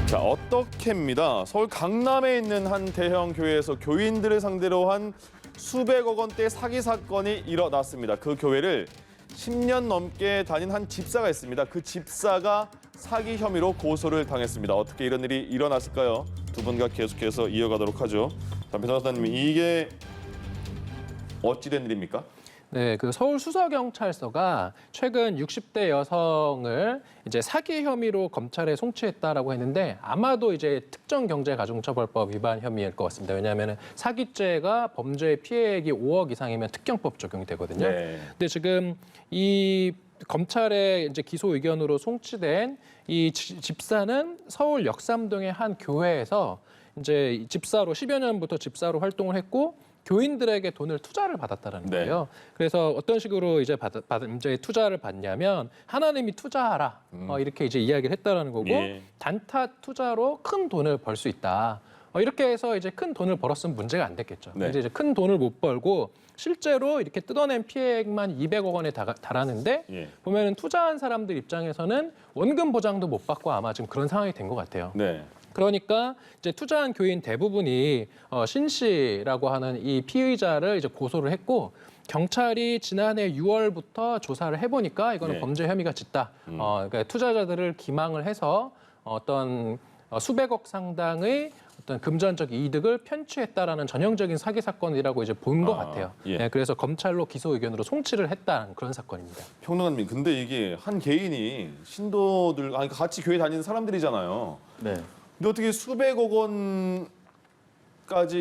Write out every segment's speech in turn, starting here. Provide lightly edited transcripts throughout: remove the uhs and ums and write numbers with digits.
자, 어떻게입니다. 서울 강남에 있는 한 대형 교회에서 교인들을 상대로 한 수백억 원대 사기 사건이 일어났습니다. 그 교회를 10년 넘게 다닌 한 집사가 있습니다. 그 집사가 사기 혐의로 고소를 당했습니다. 어떻게 이런 일이 일어났을까요? 두 분과 계속해서 이어가도록 하죠. 자, 변호사님, 이게 어찌된 일입니까? 네, 그 서울 수서경찰서가 최근 60대 여성을 이제 사기 혐의로 검찰에 송치했다라고 했는데 아마도 이제 특정경제가중처벌법 위반 혐의일 것 같습니다. 왜냐하면 사기죄가 범죄 피해액이 5억 이상이면 특경법 적용이 되거든요. 네. 근데 지금 이 검찰의 이제 기소 의견으로 송치된 이 집사는 서울 역삼동의 한 교회에서 이제 집사로 10여 년부터 집사로 활동을 했고 교인들에게 돈을 투자를 받았다는 네. 거예요. 그래서 어떤 식으로 이제 이제 투자를 받냐면 하나님이 투자하라 이렇게 이제 이야기를 했다라는 거고 예. 단타 투자로 큰 돈을 벌 수 있다. 이렇게 해서 이제 큰 돈을 벌었으면 문제가 안 됐겠죠. 네. 이제 큰 돈을 못 벌고 실제로 이렇게 뜯어낸 피해액만 200억 원에 달하는데 예. 보면은 투자한 사람들 입장에서는 원금 보장도 못 받고 아마 지금 그런 상황이 된 것 같아요. 네. 그러니까 이제 투자한 교인 대부분이 신 씨라고 하는 이 피의자를 이제 고소를 했고 경찰이 지난해 6월부터 조사를 해보니까 이거는 네. 범죄 혐의가 짙다. 그러니까 투자자들을 기망을 해서 어떤 수백억 상당의 어떤 금전적 이득을 편취했다라는 전형적인 사기 사건이라고 이제 본 것 같아요. 예. 네, 그래서 검찰로 기소 의견으로 송치를 했다는 그런 사건입니다. 평론가님, 근데 이게 한 개인이 신도들, 아니 같이 교회 다니는 사람들이잖아요. 네. 근데 어떻게 수백억 원까지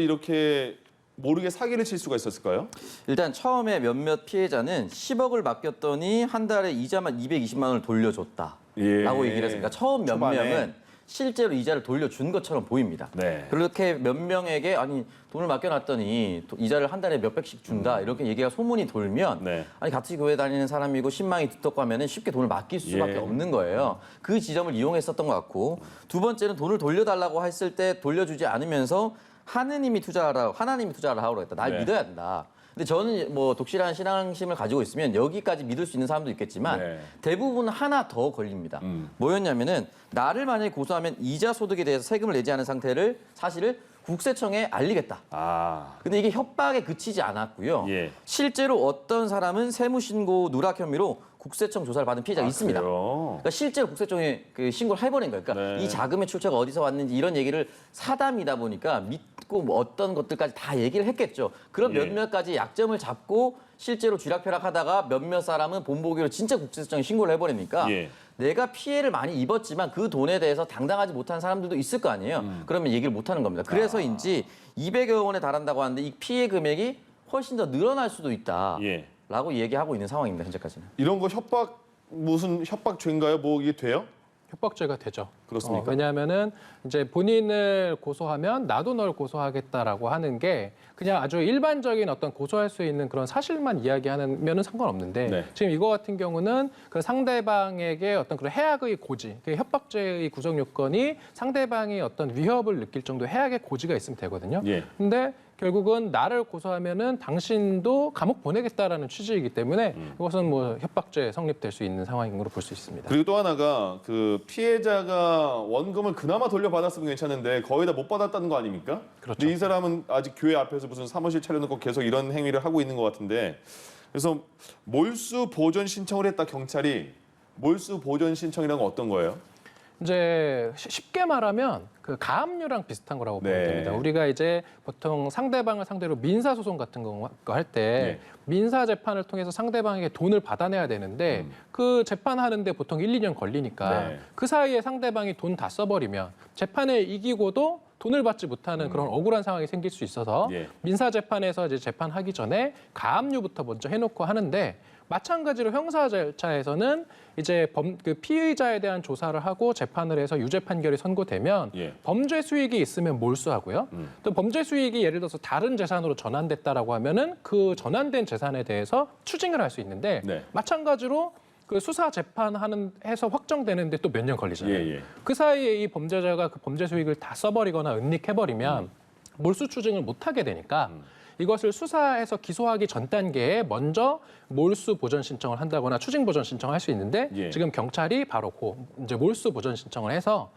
이렇게 모르게 사기를 칠 수가 있었을까요? 일단 처음에 몇몇 피해자는 10억을 맡겼더니 한 달에 이자만 220만 원을 돌려줬다라고 예. 얘기를 했으니까 처음 몇 초반에. 명은 실제로 이자를 돌려준 것처럼 보입니다. 네. 그렇게 몇 명에게 아니 돈을 맡겨놨더니 이자를 한 달에 몇백씩 준다 이렇게 얘기가 소문이 돌면 네. 아니 같이 교회 다니는 사람이고 신망이 두텁고 하면은 쉽게 돈을 맡길 수밖에 예. 없는 거예요. 그 지점을 이용했었던 것 같고 두 번째는 돈을 돌려달라고 했을 때 돌려주지 않으면서 하나님이 투자하라 하라고 했다. 날 네. 믿어야 된다. 근데 저는 뭐 독실한 신앙심을 가지고 있으면 여기까지 믿을 수 있는 사람도 있겠지만 네. 대부분 하나 더 걸립니다. 뭐였냐면은 나를 만약에 고소하면 이자 소득에 대해서 세금을 내지 않은 상태를 사실을 국세청에 알리겠다. 아, 근데 이게 협박에 그치지 않았고요. 예. 실제로 어떤 사람은 세무신고 누락 혐의로 국세청 조사를 받은 피해자가 있습니다. 그래요? 그러니까 실제로 국세청에 그 신고를 해버린 거예요. 그러니까 네. 이 자금의 출처가 어디서 왔는지 이런 얘기를 사담이다 보니까 믿고 뭐 어떤 것들까지 다 얘기를 했겠죠. 그런 예. 몇몇 가지 약점을 잡고 실제로 쥐락펴락하다가 몇몇 사람은 본보기로 진짜 국세청에 신고를 해버리니까 예. 내가 피해를 많이 입었지만 그 돈에 대해서 당당하지 못한 사람들도 있을 거 아니에요. 그러면 얘기를 못하는 겁니다. 그래서인지 200여 원에 달한다고 하는데 이 피해 금액이 훨씬 더 늘어날 수도 있다. 예. 라고 얘기하고 있는 상황입니다. 현재까지는. 이런 거 협박, 무슨 협박죄인가요? 뭐 이게 돼요? 협박죄가 되죠. 그렇습니까? 왜냐하면은 이제 본인을 고소하면 나도 널 고소하겠다라고 하는 게 그냥 아주 일반적인 어떤 고소할 수 있는 그런 사실만 이야기하면은 상관없는데 네. 지금 이거 같은 경우는 그 상대방에게 어떤 그런 해악의 고지, 그 협박죄의 구성 요건이 상대방이 어떤 위협을 느낄 정도 해악의 고지가 있으면 되거든요. 예. 근데 결국은 나를 고소하면은 당신도 감옥 보내겠다라는 취지이기 때문에 이것은 뭐 협박죄 성립될 수 있는 상황으로 볼 수 있습니다. 그리고 또 하나가 그 피해자가 원금을 그나마 돌려받았으면 괜찮은데 거의 다 못 받았다는 거 아닙니까? 그렇죠. 근데 이 사람은 아직 교회 앞에서 무슨 사무실 차려놓고 계속 이런 행위를 하고 있는 것 같은데, 그래서 몰수 보존 신청을 했다. 경찰이 몰수 보존 신청이란 건 어떤 거예요? 이제 쉽게 말하면 그 가압류랑 비슷한 거라고 보면 네. 됩니다. 우리가 이제 보통 상대방을 상대로 민사 소송 같은 거 할 때 네. 민사 재판을 통해서 상대방에게 돈을 받아내야 되는데 그 재판하는데 보통 1, 2년 걸리니까 네. 그 사이에 상대방이 돈 다 써버리면 재판에 이기고도 돈을 받지 못하는 그런 억울한 상황이 생길 수 있어서 예. 민사 재판에서 이제 재판하기 전에 가압류부터 먼저 해놓고 하는데 마찬가지로 형사 절차에서는 이제 그 피의자에 대한 조사를 하고 재판을 해서 유죄 판결이 선고되면 예. 범죄 수익이 있으면 몰수하고요. 또 범죄 수익이 예를 들어서 다른 재산으로 전환됐다라고 하면은 그 전환된 재산에 대해서 추징을 할 수 있는데 네. 마찬가지로 그 수사 재판하는 해서 확정되는데 또 몇 년 걸리잖아요. 예. 그 사이에 이 범죄자가 그 범죄 수익을 다 써버리거나 은닉해버리면 몰수 추징을 못 하게 되니까 이것을 수사해서 기소하기 전 단계에 먼저 몰수 보전 신청을 한다거나 추징 보전 신청을 할 수 있는데 예. 지금 경찰이 바로 이제 몰수 보전 신청을 해서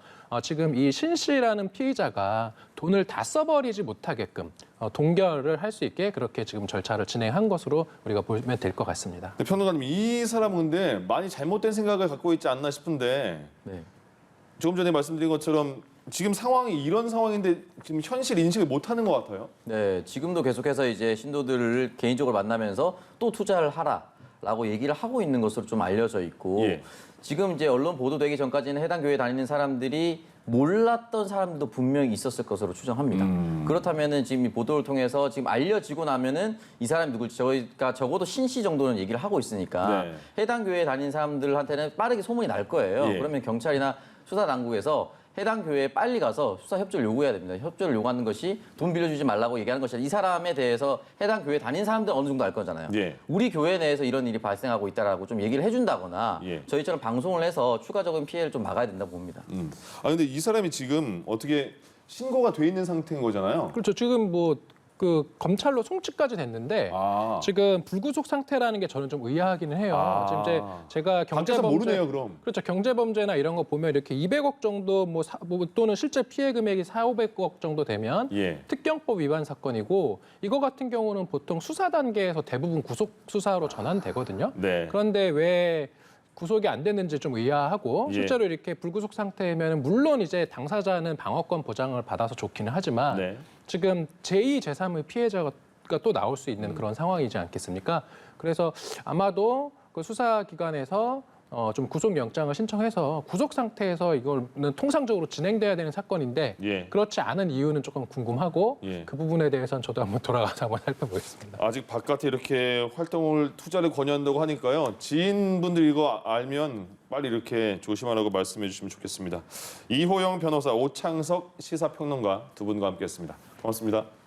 지금 이 신 씨라는 피의자가 돈을 다 써버리지 못하게끔 동결을 할 수 있게 그렇게 지금 절차를 진행한 것으로 우리가 보면 될 것 같습니다. 근데 평론가님, 이 사람은 근데 많이 잘못된 생각을 갖고 있지 않나 싶은데 네. 조금 전에 말씀드린 것처럼 지금 상황이 이런 상황인데 지금 현실 인식을 못하는 것 같아요. 네, 지금도 계속해서 이제 신도들을 개인적으로 만나면서 또 투자를 하라라고 얘기를 하고 있는 것으로 좀 알려져 있고 예. 지금 이제 언론 보도되기 전까지는 해당 교회 다니는 사람들이 몰랐던 사람들도 분명히 있었을 것으로 추정합니다. 그렇다면은 지금 이 보도를 통해서 지금 알려지고 나면은 이 사람이 누굴지 저희가 적어도 신씨 정도는 얘기를 하고 있으니까 네. 해당 교회에 다니는 사람들한테는 빠르게 소문이 날 거예요. 예. 그러면 경찰이나 수사 당국에서 해당 교회에 빨리 가서 수사 협조를 요구해야 됩니다. 협조를 요구하는 것이 돈 빌려주지 말라고 얘기하는 것이 아니라 이 사람에 대해서 해당 교회 다닌 사람들은 어느 정도 알 거잖아요. 예. 우리 교회 내에서 이런 일이 발생하고 있다라고 좀 얘기를 해준다거나 예. 저희처럼 방송을 해서 추가적인 피해를 좀 막아야 된다고 봅니다. 근데 이 사람이 지금 어떻게 신고가 돼 있는 상태인 거잖아요. 그렇죠. 지금 뭐 그 검찰로 송치까지 됐는데 아. 지금 불구속 상태라는 게 저는 좀 의아하기는 해요. 아. 지금 이제 제가 밖에서 모르네요, 그럼. 그렇죠. 경제범죄나 이런 거 보면 이렇게 200억 정도 뭐 또는 실제 피해 금액이 4,500억 정도 되면 예. 특경법 위반 사건이고 이거 같은 경우는 보통 수사 단계에서 대부분 구속 수사로 전환되거든요. 네. 그런데 왜 구속이 안 됐는지 좀 의아하고 예. 실제로 이렇게 불구속 상태면 물론 이제 당사자는 방어권 보장을 받아서 좋기는 하지만 네. 지금 제2, 제3의 피해자가 또 나올 수 있는 그런 상황이지 않겠습니까? 그래서 아마도 그 수사기관에서 좀 구속영장을 신청해서 구속 상태에서 이거는 통상적으로 진행돼야 되는 사건인데 예. 그렇지 않은 이유는 조금 궁금하고 예. 그 부분에 대해서는 저도 한번 돌아가서 한번 살펴보겠습니다. 아직 바깥에 이렇게 활동을 투자를 권유한다고 하니까요. 지인분들 이거 알면 빨리 이렇게 조심하라고 말씀해 주시면 좋겠습니다. 이호영 변호사, 오창석 시사평론가 두 분과 함께했습니다. 고맙습니다.